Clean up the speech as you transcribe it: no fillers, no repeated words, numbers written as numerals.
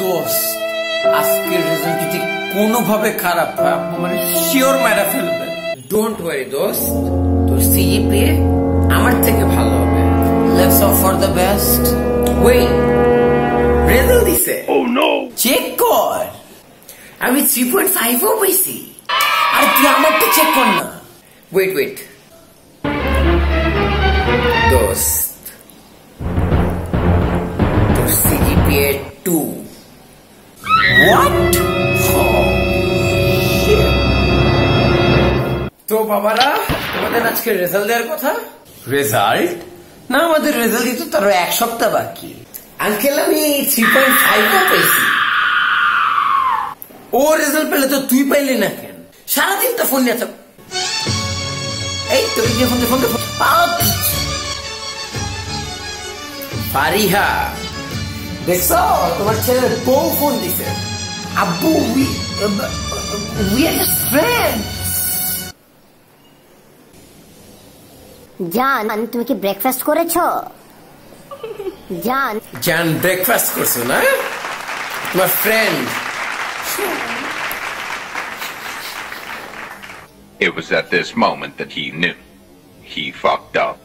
দোস্ত আজকের রেজাল্ট যদি কোনোভাবে খারাপ হয় আপু মানে শিওর মারা ফেলবে। ডোন্ট ওয়ারি দোস্ত, তোর সিজিপিএ আমার থেকে ভালো হবে। Let's hope for the best. Wait, result দিছে? ও নো, চেক কর। আমি 3.5ও পাইছি। আর তুই আমারটা চেক কর না। ওয়েট দোস্ত, তোর সিজিপিএ 2। হোয়াট? তো বাবারা, তোমাদের আজকে রেজাল্ট দেওয়ার কথা। রেজাল্ট না, আমাদের রেজাল্ট দিতে তো আরো 1 সপ্তাহ বাকি। আঙ্কেল আমি 3.5ও পাইছি। ও রেজাল্ট পেলে তো তুই পাইলি না কেন? সারাদিন তো ফোন নিয়ে থাক। এই তোর যে ফোন ফারিহা, দেখছো তোমার ছেলের বউ ফোন দিছে। আব্বু উই আর জাস্ট ফ্রেন্ডস। জান, তুমি কি ব্রেকফাস্ট করেছো? জান ব্রেকফাস্ট করছো না? তোমার friend. It was at this moment that he knew he fucked up.